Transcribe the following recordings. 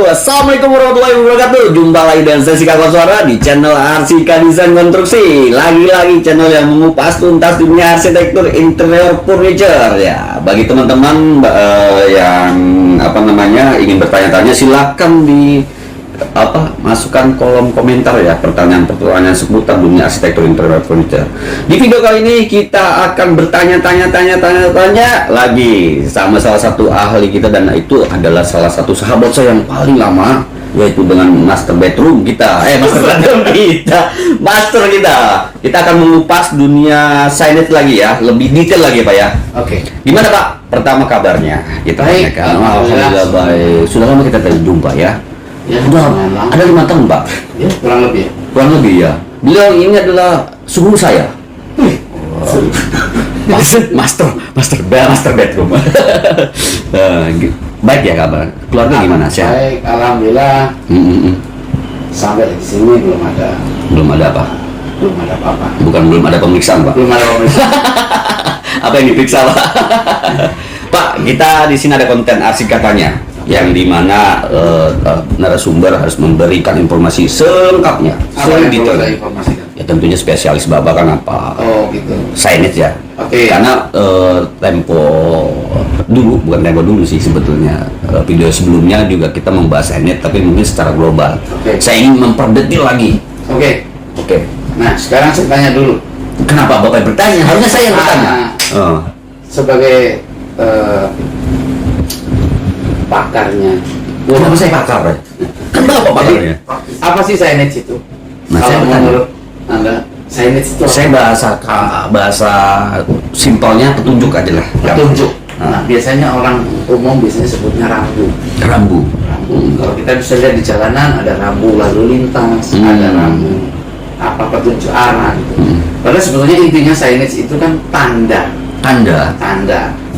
Assalamualaikum warahmatullahi wabarakatuh. Jumpa lagi dengan saya Sika Koswara di channel Arsika Desain Konstruksi. Lagi-lagi channel yang mengupas tuntas dunia arsitektur interior furniture ya. Bagi teman-teman yang ingin bertanya-tanya, silahkan masukkan kolom komentar ya, pertanyaan-pertanyaan seputar dunia arsitektur interior furniture. Di video kali ini kita akan bertanya-tanya lagi sama salah satu ahli kita, dan itu adalah salah satu sahabat saya yang paling lama, yaitu dengan master bedroom kita. Kita akan mengupas dunia signage lagi ya, lebih detail lagi Pak ya. Oke. Gimana Pak? Pertama kabarnya kita baik. Alhamdulillah baik. Sudah lama kita jumpa ya. Ya, Udah ada 5 tahun Pak. Ya, kurang lebih. Kurang lebih ya. Beliau ini adalah suhu saya. Master bedroom. Baik ya kabar. Keluarga gimana sih? Baik, alhamdulillah. Sampai di sini belum ada apa-apa. Belum ada pemeriksaan Pak. Belum ada pemeriksaan. Apa yang diperiksa Pak? Pak, kita di sini ada konten arsik katanya, yang dimana narasumber harus memberikan informasi selengkapnya, sedetailnya. Ya tentunya spesialis Bapak kan apa? Oh gitu. Signage ya. Oke. Karena tempo dulu sih sebetulnya, video sebelumnya juga kita membahas signage, tapi mungkin secara global. Oke. Saya ingin memperdetil lagi. Oke. Oke. Nah, sekarang saya tanya dulu. Kenapa Bapak bertanya? Harusnya saya yang bertanya. Sebagai pakarnya. Kenapa saya pakar? Kenapa pakarnya? Apa sih signage itu? Nah, saya kalau bertanya. menurut Anda, signage itu apa? Saya bahasa simpelnya petunjuk aja lah. Petunjuk. Nah, biasanya orang umum sebutnya rambu. Rambu. Kalau kita bisa lihat di jalanan ada rambu lalu lintas, ada rambu petunjuk arah gitu. Padahal sebetulnya intinya signage itu kan tanda.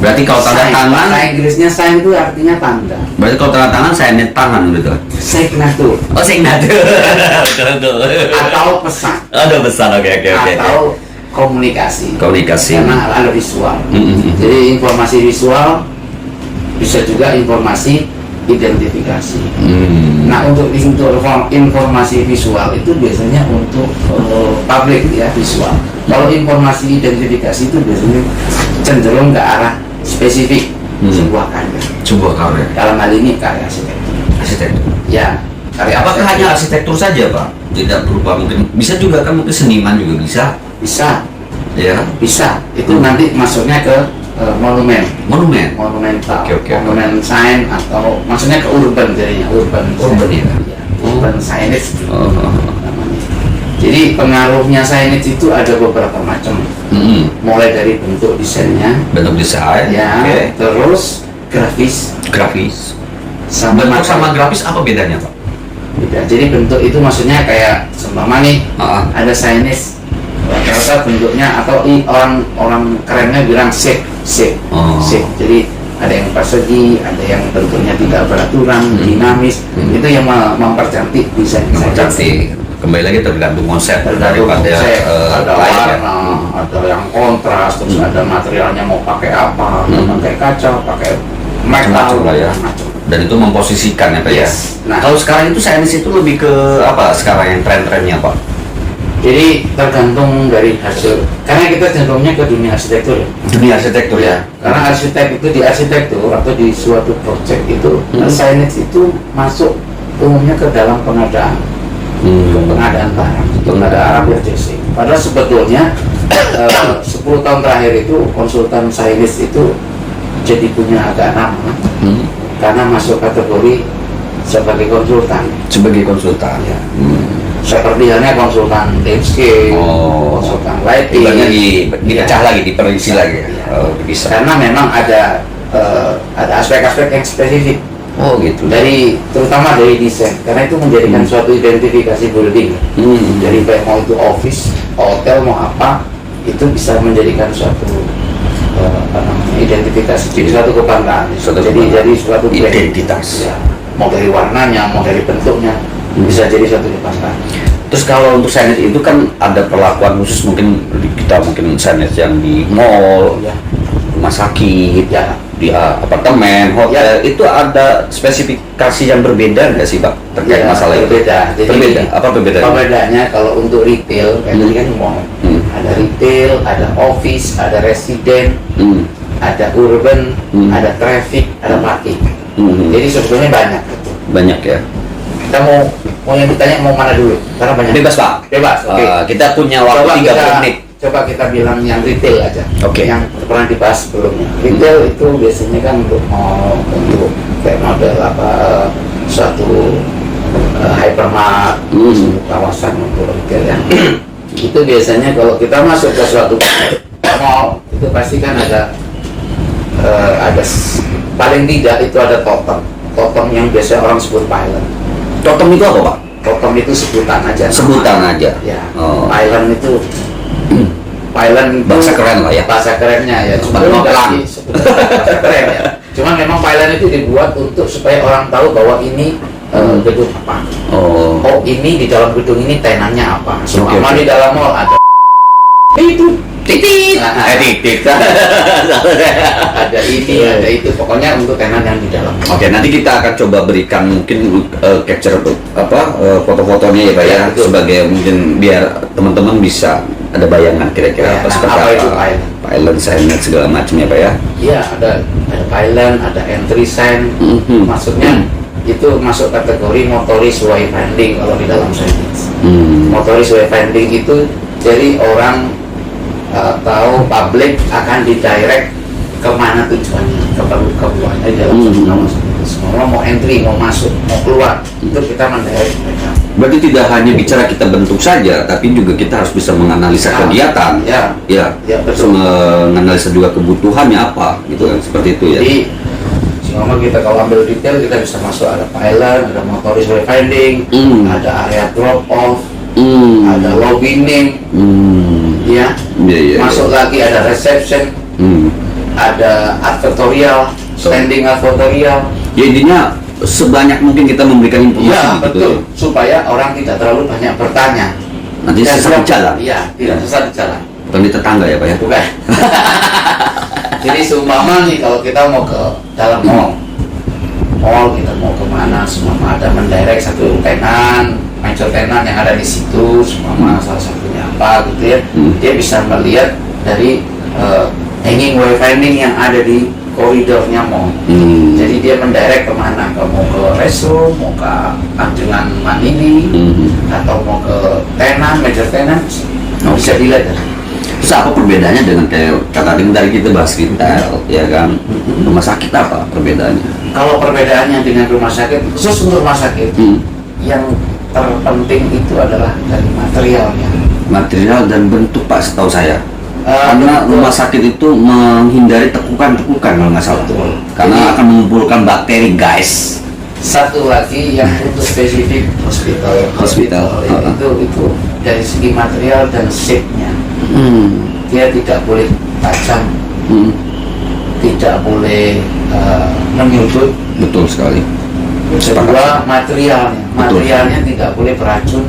Berarti kalau tanda Sign. tangan, Bahasa Inggrisnya sign itu artinya tanda. berarti kalau tanda tangan saya net tangan gitu. Signature Oh, signature. Betul. atau pesan Ada pesan, oke. atau komunikasi. Karena ada visual. Jadi informasi visual bisa juga informasi identifikasi. Nah, untuk informasi visual itu biasanya untuk publik ya, visual. Kalau informasi identifikasi itu biasanya cenderung ke arah spesifik sebuah karya. Dalam hal ini karya arsitektur. Ya, karya. Apakah hanya arsitektur saja Pak? Tidak berupa, mungkin bisa juga kan, mungkin seniman juga bisa. Ya, bisa. Itu nanti masuknya ke monumental, Oke. monumen sign, atau maksudnya ke urban jadinya, urban ya. Urban signage namanya. Jadi pengaruhnya signage itu ada beberapa macam, mulai dari bentuk desainnya, ya, oke. terus grafis. sama Bentuk sama grafis apa bedanya Pak? beda. Jadi bentuk itu maksudnya kayak seumpama nih, ada signage rata-rata bentuknya, atau orang kerennya bilang shape. Jadi ada yang persegi, ada yang bentuknya tidak beraturan, dinamis. Itu yang mempercantik desain. Kembali lagi tergantung konsep daripada ada warna, ada yang kontras, terus ada materialnya mau pakai apa, mau pakai kaca, pakai metal lah ya. Dan itu memposisikan ya Pak ya. Nah, kalau sekarang itu signage itu lebih ke apa sekarang yang tren-trennya Pak? jadi tergantung dari hasil, karena kita cenderungnya ke dunia arsitektur ya. Dunia arsitektur ya. Karena arsitek itu di arsitektur atau di suatu proyek itu, signage itu masuk umumnya ke dalam pengadaan, pengadaan barang, pengadaan purchasing. Padahal sebetulnya 10 tahun terakhir itu konsultan signage itu jadi punya agak nama, karena masuk kategori sebagai konsultan. Ya. Seperti halnya konsultan landscape, konsultan lighting. Ibaratnya dipecah lagi, diperinci lagi. Bisa. Karena memang ada aspek-aspek yang spesifik. Gitu. Terutama dari desain, karena itu menjadikan suatu identifikasi building. Jadi baik mau itu office, hotel, mau apa, itu bisa menjadikan suatu identifikasi, jadi suatu kebanggaan. Jadi suatu identitas. Ya. mau dari warnanya, mau dari bentuknya, bisa jadi suatu kebanggaan. Terus kalau untuk signage itu kan ada perlakuan khusus, mungkin kita mungkin signage yang di mall, Ya, rumah sakit, ya, di apartemen, hotel, itu ada spesifikasi yang berbeda nggak sih Pak terkait ya, masalah itu? berbeda. Jadi Berbeda. Apa perbedaannya? Perbedaannya kalau untuk retail, kayak tadi kan mall, ada retail, ada office, ada resident, ada urban, ada traffic, ada parking. Jadi sebetulnya banyak. Banyak ya. Kita mau yang ditanya mau mana dulu? Karena banyak. Bebas Pak. Bebas. Oke. Kita punya waktu 30 menit. Coba kita bilang yang retail aja. Oke. Yang pernah dibahas sebelumnya. Retail itu biasanya kan untuk mall, untuk kayak model apa suatu hypermart, kawasan untuk retail yang itu biasanya kalau kita masuk ke suatu mall itu pasti kan ada paling tidak itu ada totem yang biasa orang sebut pylon. Totem itu apa Pak? Totem itu sebutan aja. Sebutan aja. Ya. Oh. Pylon itu Bahasa keren lah ya. Bahasa kerennya ya. Cuma bahasa keren ya. Cuman memang pylon itu dibuat untuk supaya orang tahu bahwa ini gedung apa. Oh. Oh, ini di dalam gedung ini tenannya apa. Selama Oke. di dalam mall ada itu titik. Titik. Ada ini, ada itu. Pokoknya untuk tenan yang di dalam. Oke, nanti kita akan coba berikan mungkin capture foto-fotonya ya Pak ya, Ya, betul. sebagai mungkin biar teman-teman bisa ada bayangan kira-kira Ya, seperti apa itu apa. pylon? Pylon, signage segala macam ya Pak ya. Iya, ada pylon, ada entry sign. Maksudnya itu masuk kategori motoris wayfinding kalau di dalam signage. Motoris wayfinding itu jadi orang tahu publik akan didirect kemana tujuannya, keperluannya di dalam suatu kawasan itu. Semua mau entry, mau masuk, mau keluar, itu kita mendirect mereka. Berarti tidak hanya bicara kita bentuk saja, tapi juga kita harus bisa menganalisa kegiatan. Ya, betul. Menganalisa juga kebutuhannya apa, gitu kan, seperti itu ya. Jadi, selama kita kalau ambil detail, kita bisa masuk ada pylon, ada motoris wayfinding, ada area drop off, ada logging, ya. Masuk lagi ada reception, ada advertorial, standing advertorial. Ya intinya sebanyak mungkin kita memberikan informasi. Ya, gitu betul. ya. Supaya orang tidak terlalu banyak bertanya. Nanti sesat di jalan. Iya, tidak sesat di jalan. Bukan di tetangga ya Pak ya. Bukan. Jadi seumpama nih kalau kita mau ke dalam mall kita mau kemana, semua ada mendirect satu tenan, major tenan yang ada di situ, semua salah satunya apa gitu ya. Dia bisa melihat dari hanging wayfinding yang ada di koridornya mall. Jadi dia mendirect kemana, mau ke resto, mau ke anjungan mandiri, atau mau ke tenan, major tenan, bisa dilihat. Terus apa perbedaannya dengan kayak kata tadi kita bahas retail, ya kan? Rumah sakit apa perbedaannya? Kalau perbedaannya dengan rumah sakit, khusus untuk rumah sakit, yang terpenting itu adalah dari materialnya. Material dan bentuk Pak, setahu saya. Karena Betul. rumah sakit itu menghindari tekukan-tekukan kalau nggak salah. Betul. Karena Jadi- akan mengumpulkan bakteri, guys. Satu lagi yang untuk spesifik hospital ya, itu dari segi material dan shape-nya, dia tidak boleh tajam, tidak boleh menyudut. Betul sekali. Kedua, materialnya tidak boleh beracun.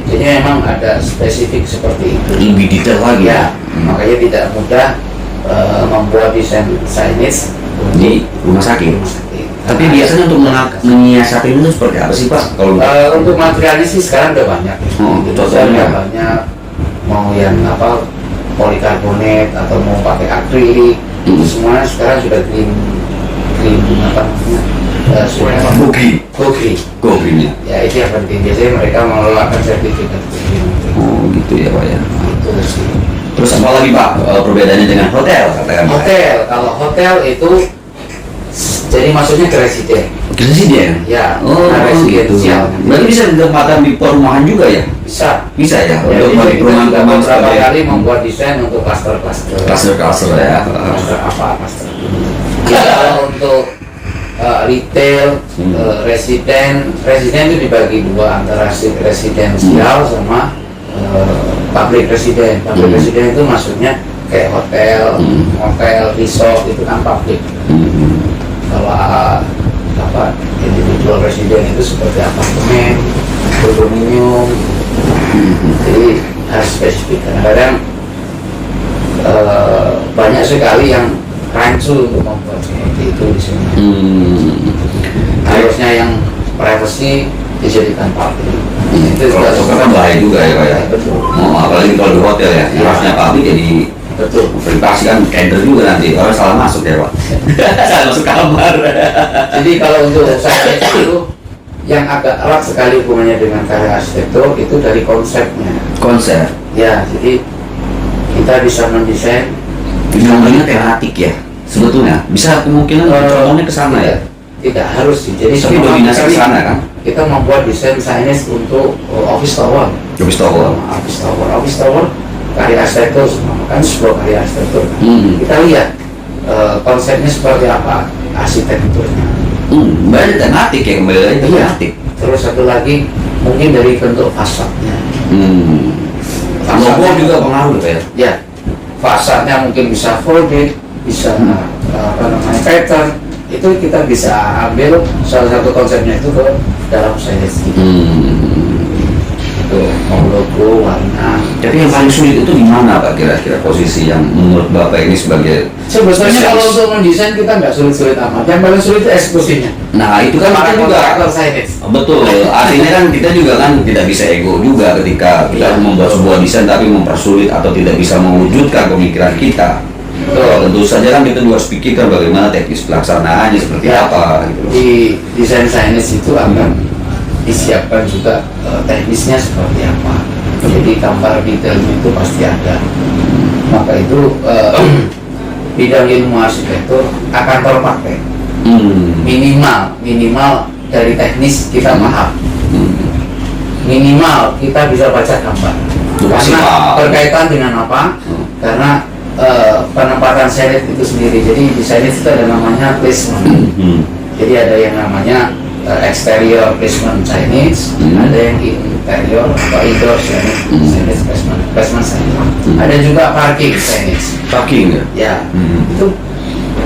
Jadi memang ada spesifik seperti itu. Lebih detail lagi Ya, makanya tidak mudah membuat desain signage di rumah sakit. Tapi Karena biasanya untuk menyiasati itu seperti apa sih Pak? Kalau untuk materialnya sih sekarang udah banyak. Contohnya banyak, mau yang apa polikarbonat atau mau pakai akrilik, itu semuanya sekarang sudah green apa namanya? Sudah Gogreennya. Ya itu yang penting. Biasanya mereka mengeluarkan sertifikat green. Oh gitu ya Pak ya. Itu sih. Terus apa lagi Pak perbedaannya dengan hotel? Katakan Pak. Hotel, kalau hotel itu jadi maksudnya ke residen. Residen? Ya, Oh residensial. gitu. Berarti bisa ditempatkan di perumahan juga ya? Bisa. Bisa ya? Jadi Untuk kita perumahan juga perumahan beberapa sebagai kali membuat desain untuk klaster-klaster. klaster ya. Klaster apa? Klaster. Ya, kalau untuk retail, residen itu dibagi dua antara residensial sama public resident. Public resident itu maksudnya kayak hotel, resort itu kan public. Kalau apa visual resident itu seperti apartemen, kondominium. Jadi harus spesifik. Kadang-kadang banyak sekali yang rancu untuk membuat seperti itu di sini. Harusnya yang privacy dijadikan public. Itu kan bahaya juga ya Pak ya. Betul. Apalagi kalau di hotel ya, yang harusnya public jadi Betul. privasi kan kender juga nanti orang salah masuk ya Pak. Salah masuk kamar. Jadi kalau untuk saya itu yang agak erat sekali hubungannya dengan karya arsitektur itu dari konsepnya. Konsep. Ya, jadi kita bisa mendesain. Namanya tematik ya. Sebetulnya bisa kemungkinan contohnya ke sana ya. Tidak harus sih. Jadi Tapi dominasi ke sana kan. kita membuat desain signage untuk office tower. Office tower. Office tower karya arsitektur semua kan sebuah karya arsitektur. Kita lihat konsepnya seperti apa, arsitekturnya. Banyak tematik ya, kembali lagi tematik. Terus satu lagi mungkin dari bentuk fasadnya. Logo juga pengaruh ya. Ya, fasadnya mungkin bisa folded, bisa pattern. Itu kita bisa ambil salah satu konsepnya itu ke dalam signage. Logo, warna. Tapi yang paling sulit itu di mana Pak kira-kira posisi yang menurut Bapak ini sebagai sebetulnya kalau untuk mendesain kita nggak sulit-sulit amat. Yang paling sulit itu eksekusinya. Nah itu kan kita juga betul. Artinya kan kita juga kan tidak bisa ego juga ketika kita membuat sebuah desain tapi mempersulit atau tidak bisa mewujudkan pemikiran kita. Tentu saja kan kita juga harus pikirkan bagaimana teknis pelaksanaannya seperti apa gitu. Di desain signage itu akan disiapkan juga teknisnya seperti apa. Jadi gambar detailnya itu pasti ada. Maka itu bidang ilmu arsitektur akan terpakai. Minimal dari teknis kita paham. Minimal kita bisa baca gambar. Karena berkaitan dengan apa? Karena penempatan signage itu sendiri. Jadi di signage itu ada namanya placement. Jadi ada yang namanya exterior placement signage, ada yang interior atau indoor signage placement signage. Ada juga parking signage. Parking ya? Itu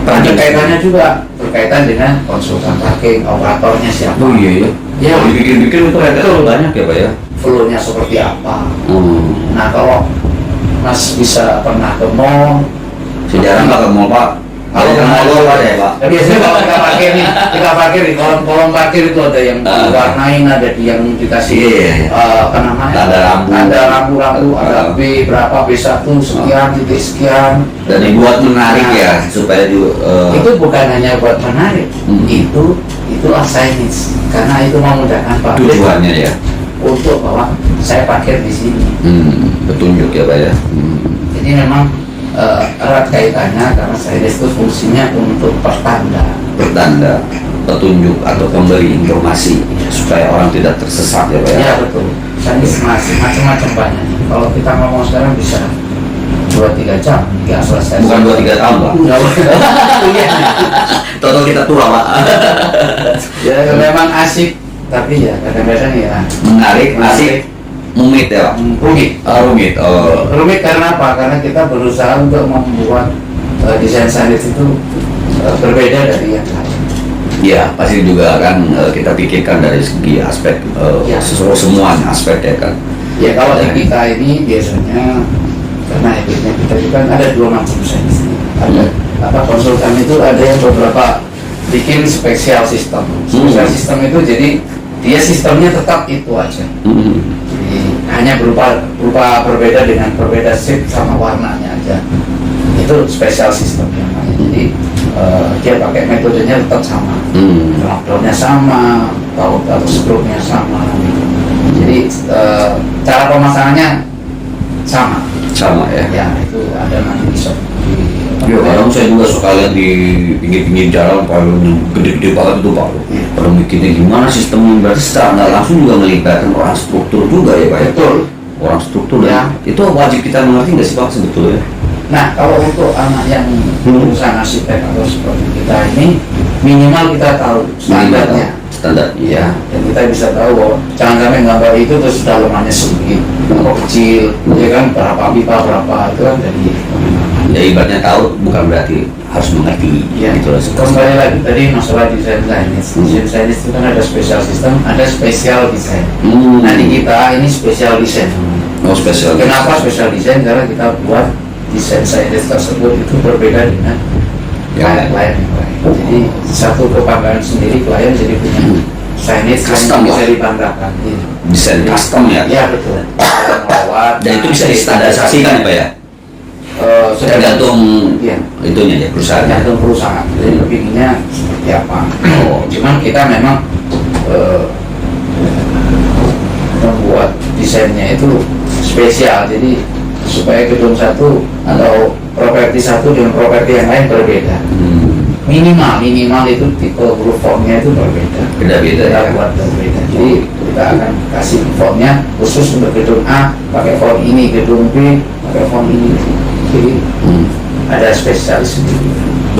ada kaitannya juga berkaitan dengan konsultan parking, operatornya siapa. Oh iya ya. Ya. Dipikir-pikir itu ada banyak ya Pak ya. Flow-nya seperti apa. Nah kalau Mas bisa pernah ke mall, sejarah nggak ke mall Pak. Kalau ke mall ada ya Pak. Biasanya kalau kita parkir di kolom parkir itu ada yang diwarnain, ada yang dikasih apa namanya? Ada rambu-rambu, ada B berapa, B1 sekian, titik sekian. Dan dibuat menarik ya supaya itu bukan hanya buat menarik, itulah signage karena itu memudahkan publik. Tujuannya ya. Untuk bahwa saya parkir di sini. Petunjuk ya Pak ya. Jadi memang erat kaitannya karena signage itu fungsinya untuk pertanda, petunjuk atau pemberi informasi supaya orang tidak tersesat ya Pak ya. Ya betul. Signage macam-macam banyak. Kalau kita ngomong sekarang bisa 2-3 jam nggak selesai. Bukan 2-3 tahun Pak. Total kita tua Pak. Ya memang asik, tapi ya kadang-kadang ya menarik, asik, rumit ya Pak. Rumit karena apa? Karena kita berusaha untuk membuat desain signage itu berbeda dari yang lain. Ya pasti juga kan kita pikirkan dari segi aspek semuanya aspek ya kan. Ya kalau di kita ini biasanya karena etiknya kita juga ada 2 macam signage. Ada konsultan itu ada yang beberapa bikin spesial sistem. Spesial sistem itu jadi dia sistemnya tetap itu aja. Jadi hanya berupa berbeda dengan berbeda shape sama warnanya aja. Itu spesial sistem yang lain. Jadi dia pakai metodenya tetap sama. Lockdownnya sama, tahu stroke-nya sama. Jadi cara pemasangannya sama. Sama ya. Ya itu ada nanti di shop. Ya kadang saya juga suka lihat di pinggir-pinggir jalan palu gede-gede banget itu Pak. Kalau bikinnya gimana sistemnya berarti secara nggak langsung juga melibatkan orang struktur juga ya Pak. Betul. Orang struktur Ya. Itu wajib kita mengerti nggak sih Pak sebetulnya? Nah kalau untuk anak yang lulusan arsitek atau seperti kita ini minimal kita tahu standarnya. Ya. Dan kita bisa tahu bahwa jangan sampai gambar itu terus dalamannya sempit atau kecil, ya kan berapa pipa berapa itu kan dari Ya ibaratnya tahu bukan berarti harus mengerti. Ya, gitu loh. kembali lagi tadi masalah desain sains. Desain sains itu kan ada special system, ada special design. Nah di kita ini special design. Oh, special. Kenapa special design? Karena kita buat desain sains tersebut itu berbeda dengan klien. Jadi satu kebanggaan sendiri klien jadi punya signage Custom yang bisa lah. dibanggakan. Desain custom ya. Iya betul. Melawat. Dan itu bisa distandarisasikan ya Pak ya. Tergantung ya, itunya ya perusahaan. tergantung perusahaan. Jadi kepinginnya seperti apa. Cuman kita memang membuat desainnya itu spesial. Jadi supaya gedung satu atau properti satu dengan properti yang lain berbeda. Minimal itu tipe huruf fontnya itu berbeda. Beda-beda Kita ya. buat berbeda. Jadi kita akan kasih fontnya khusus untuk gedung A pakai font ini, gedung B pakai font ini. Jadi ada spesialis sendiri.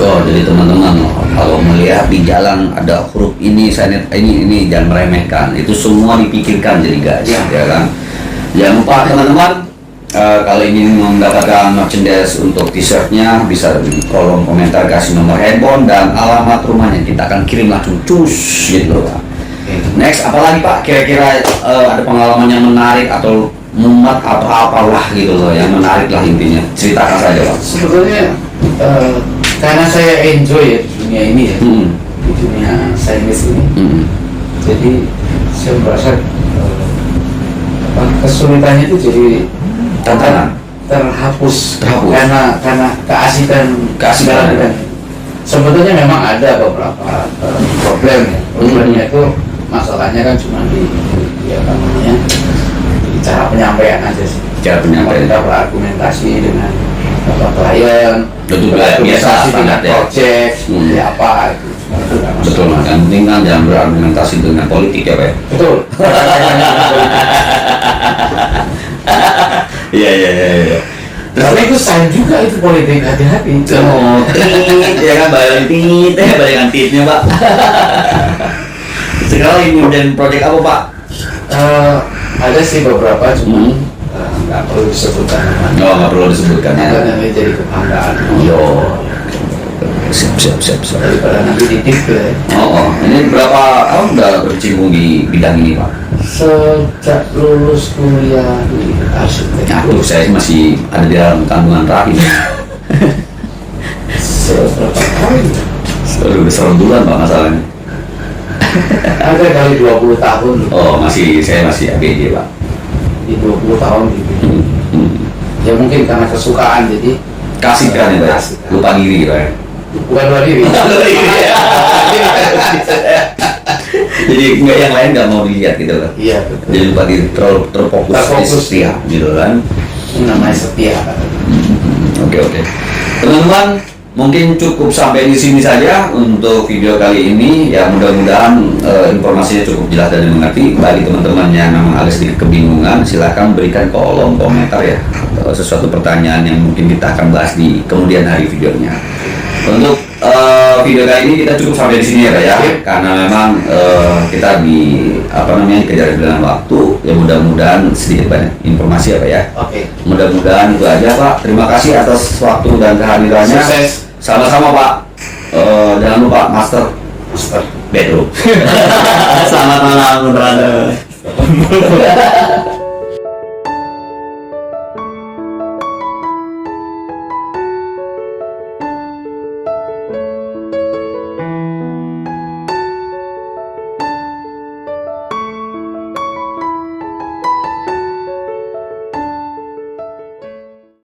Oh, jadi teman-teman kalau melihat di jalan ada huruf ini, signet ini jangan meremehkan. Itu semua dipikirkan jadi guys, ya kan. Jangan lupa teman-teman, kalau ingin mendapatkan merchandise untuk t-shirtnya bisa di kolom komentar kasih nomor handphone dan alamat rumahnya, kita akan kirim langsung cus gitu loh Pak. Next, apalagi Pak kira-kira ada pengalaman yang menarik atau mumat apa-apalah gitu loh yang menarik lah intinya, ceritakan saja Pak. Sebetulnya karena saya enjoy ya di dunia ini ya, di dunia sains ini, jadi saya merasa kesulitannya itu jadi Tantangan. terhapus. Terhapus. Karena keasikan Keasikan. dan sebetulnya memang ada beberapa problem ya. Problemnya itu masalahnya kan cuma di apa namanya, di cara penyampaian aja sih. Cara penyampaian. Kita berargumentasi dengan klien, Betul, biasa, berargumentasi dengan standar ya. project, seperti apa itu. Cuma itu nggak masalah. Betul, yang penting kan jangan berargumentasi dengan politik ya Pak. Betul. Iya. Tapi itu saya juga itu politik, hati-hati. Oh, ya kan bayangan titnya Pak. Sekarang ini dan proyek apa Pak? Ada sih beberapa, cuma nggak perlu disebutkan namanya. Oh, nggak perlu disebutkan ya. Karena nanti jadi kebanggaan. Yo, siap. Daripada nanti didikte. Oh, ini berapa tahun udah berkecimpung di bidang ini Pak? Sejak lulus kuliah di arsitektur. Aduh, saya masih ada di dalam kandungan rahim. Seberapa kali? Udah 100 bulan Pak masalahnya. Ada kali 20 tahun. Oh, saya masih ABG Pak. Di 20 tahun gitu. Ya mungkin karena kesukaan jadi Kasihkan ya Pak. Kasihkan. Lupa diri Pak. bukan luar diri. Jadi nggak yang lain nggak mau dilihat gitu loh. Iya betul. Jadi lupa diri terfokus di Terfokus. setia gitu kan. Ini namanya setia. Oke. Teman-teman, mungkin cukup sampai di sini saja untuk video kali ini. Ya mudah-mudahan informasinya cukup jelas dan dimengerti. Bagi teman-teman yang memang agak sedikit kebingungan, silahkan berikan kolom komentar ya sesuatu pertanyaan yang mungkin kita akan bahas di kemudian hari videonya. Untuk video kali ini kita cukup sampai di sini ya Pak ya, karena memang kita dikejar dengan waktu. Ya mudah-mudahan sedikit banyak informasi ya Pak ya. Oke. Mudah-mudahan itu aja Pak. Terima kasih atas waktu dan kehadirannya. Sukses. Sama-sama Pak. Jangan lupa Master Master. Bedroom. Selamat malam teman-teman.